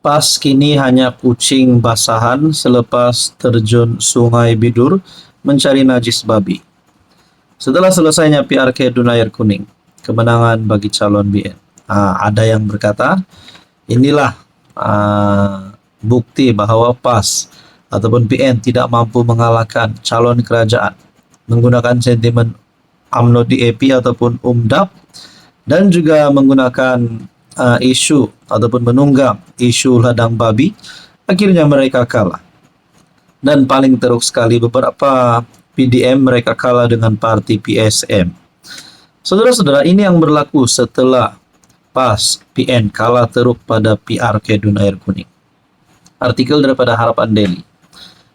PAS kini hanya kucing basahan selepas terjun Sungai Bidur mencari najis babi. Setelah selesainya PRK Dunayer Kuning, kemenangan bagi calon BN. Ada yang berkata, inilah bukti bahwa PAS ataupun BN tidak mampu mengalahkan calon kerajaan menggunakan sentimen UMNO DAP ataupun UMDAP dan juga menggunakan isu ataupun menunggang isu ladang babi, akhirnya mereka kalah. Dan paling teruk sekali, beberapa PDM mereka kalah dengan parti PSM. Saudara-saudara, ini yang berlaku setelah PAS PN kalah teruk pada PRK Dunayer Kuning. Artikel daripada Harapan Daily.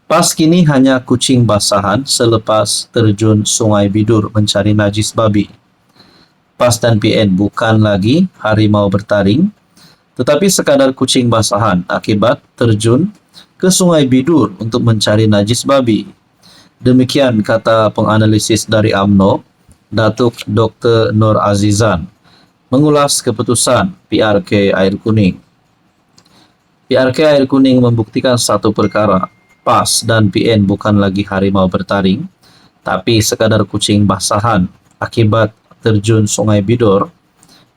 PAS kini hanya kucing basahan selepas terjun Sungai Bidur mencari najis babi. PAS dan PN bukan lagi harimau bertaring, tetapi sekadar kucing basahan akibat terjun ke Sungai Bidur untuk mencari najis babi. Demikian kata penganalisis dari UMNO, Datuk Dr. Nur Azizan, mengulas keputusan PRK Air Kuning. PRK Air Kuning membuktikan satu perkara, PAS dan PN bukan lagi harimau bertaring, tapi sekadar kucing basahan akibat terjun Sungai Bidur,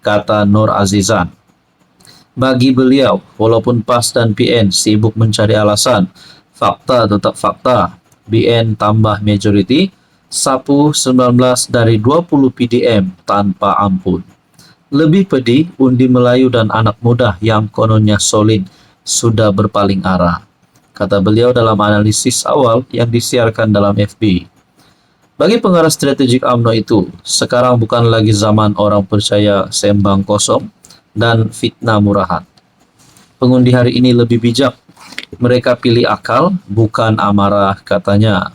kata Nur Azizan. Bagi beliau, walaupun PAS dan PN sibuk mencari alasan, fakta tetap fakta. BN tambah majority, sapu 19 dari 20 PDM tanpa ampun. Lebih pedih, undi Melayu dan anak muda yang kononnya solid sudah berpaling arah, kata beliau dalam analisis awal yang disiarkan dalam FB. Bagi pengarah strategik UMNO itu, sekarang bukan lagi zaman orang percaya sembang kosong dan fitnah murahan. Pengundi hari ini lebih bijak. Mereka pilih akal, bukan amarah, katanya.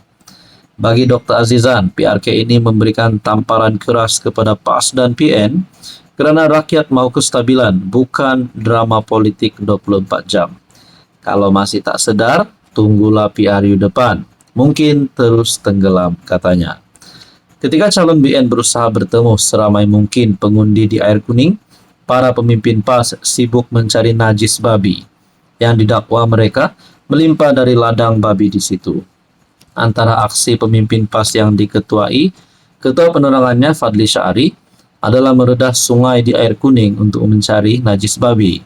Bagi Dr. Azizan, PRK ini memberikan tamparan keras kepada PAS dan PN karena rakyat mau kestabilan, bukan drama politik 24 jam. Kalau masih tak sedar, tunggulah PRU depan. Mungkin terus tenggelam, katanya. Ketika calon BN berusaha bertemu seramai mungkin pengundi di Air Kuning, para pemimpin PAS sibuk mencari najis babi yang didakwa mereka melimpah dari ladang babi di situ. Antara aksi pemimpin PAS yang diketuai, ketua penerangannya Fadli Syari adalah meredah sungai di Air Kuning untuk mencari najis babi.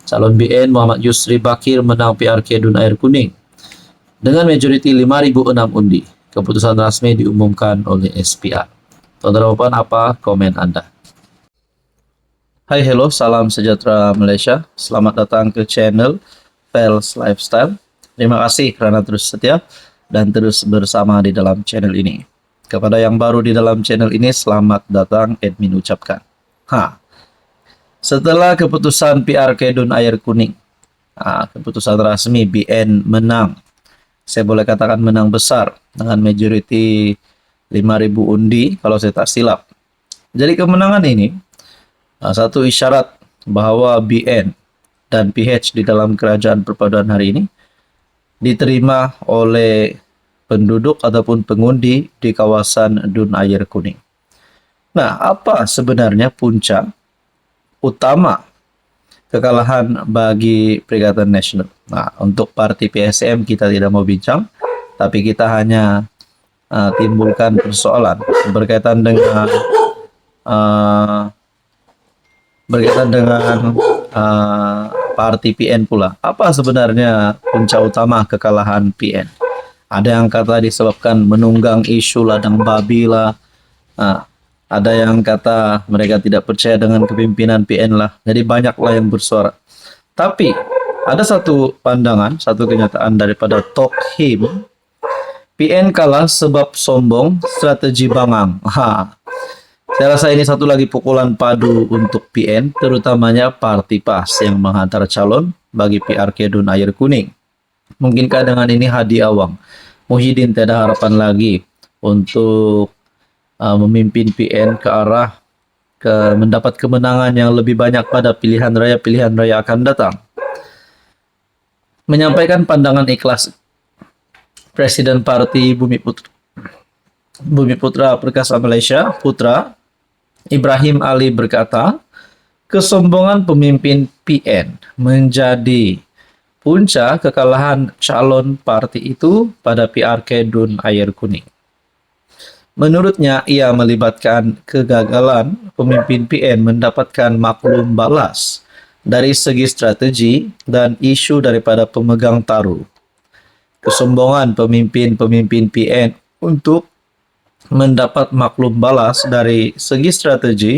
Calon BN Muhammad Yusri Bakir menang PRK Dun Air Kuning dengan majoriti 5.006 undi. Keputusan resmi diumumkan oleh SPR. Saudara-saudara, apa komen Anda? Hai, hello, salam sejahtera Malaysia. Selamat datang ke channel Pels Lifestyle. Terima kasih karena terus setia dan terus bersama di dalam channel ini. Kepada yang baru di dalam channel ini, selamat datang, admin ucapkan. Setelah keputusan PRK Dun Air Kuning, keputusan resmi BN menang. Saya boleh katakan menang besar dengan majority 5.000 undi kalau saya tak silap. Jadi kemenangan ini satu isyarat bahwa BN dan PH di dalam kerajaan perpaduan hari ini diterima oleh penduduk ataupun pengundi di kawasan Dun Air Kuning. Nah, apa sebenarnya punca utama kekalahan bagi Perikatan Nasional? Nah, untuk parti PSM kita tidak mau bincang, tapi kita hanya timbulkan persoalan berkaitan dengan parti PN pula. Apa sebenarnya punca utama kekalahan PN? Ada yang kata disebabkan menunggang isu ladang babi lah. Ada yang kata mereka tidak percaya dengan kepimpinan PN lah. Jadi banyaklah yang bersuara. Tapi ada satu pandangan, satu kenyataan daripada Tok Him. PN kalah sebab sombong, strategi bangang. Saya rasa ini satu lagi pukulan padu untuk PN, terutamanya parti PAS yang menghantar calon bagi PRK Dun Air Kuning. Mungkinkah dengan ini Hadi Awang Muhyiddin tiada harapan lagi untuk memimpin PN ke arah mendapat kemenangan yang lebih banyak pada pilihan raya akan datang. Menyampaikan pandangan ikhlas, Presiden Parti Bumi Putra Perkasa Malaysia, Putra Ibrahim Ali berkata, Kesombongan pemimpin PN menjadi punca kekalahan calon parti itu pada PRK Dun Air Kuning. Menurutnya, ia melibatkan kegagalan pemimpin PN mendapatkan maklum balas dari segi strategi dan isu daripada pemegang taruh. Kesombongan pemimpin-pemimpin PN untuk mendapat maklum balas dari segi strategi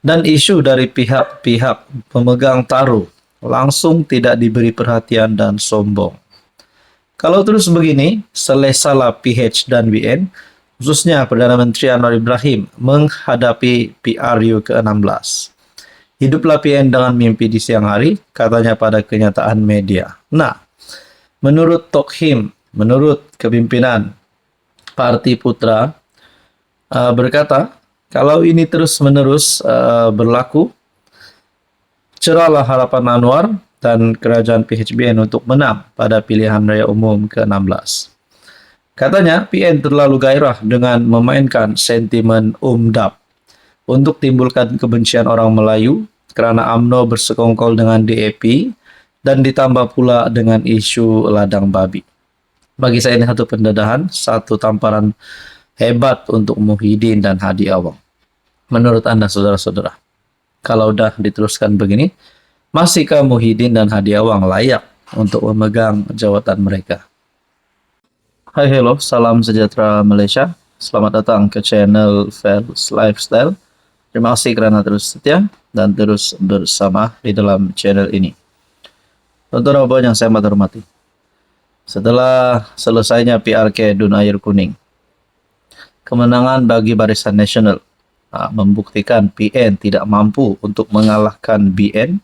dan isu dari pihak-pihak pemegang taruh langsung tidak diberi perhatian dan sombong. Kalau terus begini, selesalah PH dan BN, khususnya Perdana Menteri Anwar Ibrahim, menghadapi PRU ke-16. Hiduplah PN dengan mimpi di siang hari, katanya pada kenyataan media. Nah, menurut Tokhim, menurut kepimpinan Parti Putra, berkata, kalau ini terus-menerus berlaku, cerahlah harapan Anwar dan kerajaan PHBN untuk menang pada pilihan raya umum ke-16. Katanya, PN terlalu gairah dengan memainkan sentimen UMDAP untuk timbulkan kebencian orang Melayu karena UMNO bersekongkol dengan DAP dan ditambah pula dengan isu ladang babi. Bagi saya ini satu pendedahan, satu tamparan hebat untuk Muhyiddin dan Hadi Awang. Menurut Anda, saudara-saudara, kalau udah diteruskan begini, masihkah Muhyiddin dan Hadi Awang layak untuk memegang jawatan mereka? Hai, hello, salam sejahtera Malaysia. Selamat datang ke channel Fels Lifestyle. Terima kasih kerana terus setia dan terus bersama di dalam channel ini. Tuan-tuan dan puan yang saya hormati, setelah selesainya PRK Dun Air Kuning, kemenangan bagi Barisan Nasional membuktikan PN tidak mampu untuk mengalahkan BN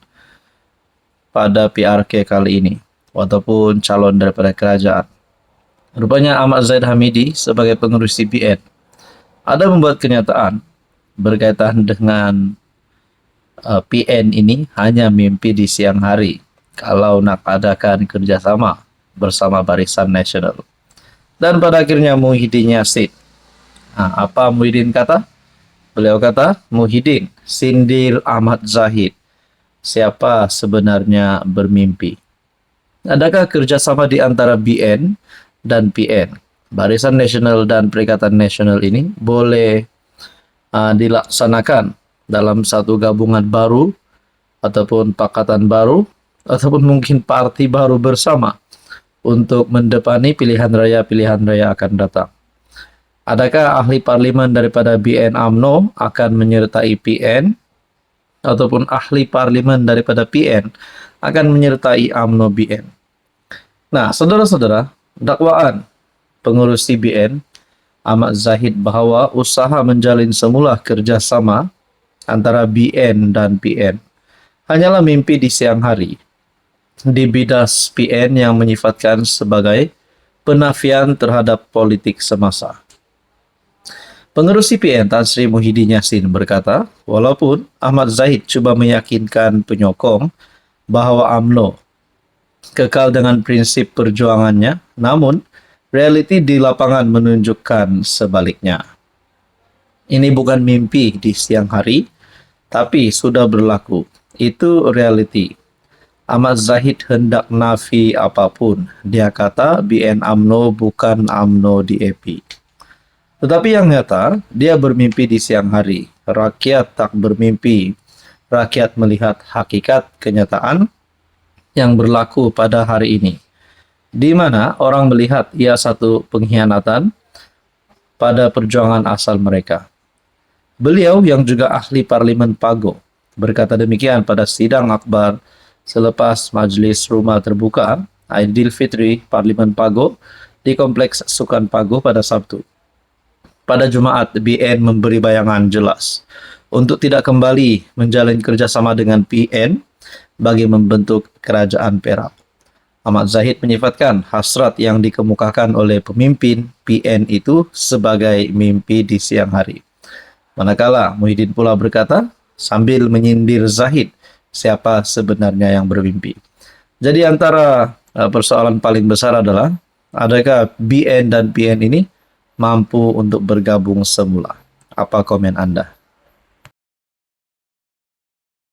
pada PRK kali ini, walaupun calon daripada kerajaan. Rupanya Ahmad Zahid Hamidi sebagai pengurus BN ada membuat kenyataan berkaitan dengan PN ini hanya mimpi di siang hari kalau nak adakan kerjasama bersama Barisan Nasional. Dan pada akhirnya Muhyiddin Yassin. Apa Muhyiddin kata? Beliau kata, Muhyiddin sindir Ahmad Zahid. Siapa sebenarnya bermimpi? Adakah kerjasama di antara BN dan PN, Barisan Nasional dan Perikatan Nasional ini boleh dilaksanakan dalam satu gabungan baru ataupun pakatan baru ataupun mungkin parti baru bersama untuk mendepani pilihan raya akan datang? Adakah ahli parlimen daripada BN UMNO akan menyertai PN ataupun ahli parlimen daripada PN akan menyertai UMNO BN? Nah, saudara-saudara, dakwaan pengurus CBN Ahmad Zahid bahawa usaha menjalin semula kerjasama antara BN dan PN hanyalah mimpi di siang hari. Dibidas PN yang menyifatkan sebagai penafian terhadap politik semasa. Pengurus CPN Tan Sri Muhyiddin Yassin berkata, walaupun Ahmad Zahid cuba meyakinkan penyokong bahawa UMNO kekal dengan prinsip perjuangannya, namun realiti di lapangan menunjukkan sebaliknya. Ini bukan mimpi di siang hari, tapi sudah berlaku. Itu realiti. Ahmad Zahid hendak nafi apapun. Dia kata BN UMNO bukan UMNO DAP. Tetapi yang nyata, dia bermimpi di siang hari. Rakyat tak bermimpi. Rakyat melihat hakikat kenyataan yang berlaku pada hari ini, di mana orang melihat ia satu pengkhianatan pada perjuangan asal mereka. Beliau yang juga ahli parlimen Pago berkata demikian pada sidang akbar selepas majlis rumah terbuka Aidilfitri Parlimen Pago di Kompleks Sukan Pago pada Sabtu. Pada Jumaat, BN memberi bayangan jelas untuk tidak kembali menjalin kerjasama dengan PN bagi membentuk kerajaan Perak. Ahmad Zahid menyifatkan hasrat yang dikemukakan oleh pemimpin PN itu sebagai mimpi di siang hari. Manakala Muhyiddin pula berkata, sambil menyindir Zahid, siapa sebenarnya yang bermimpi. Jadi antara persoalan paling besar adalah, adakah BN dan PN ini mampu untuk bergabung semula? Apa komen Anda?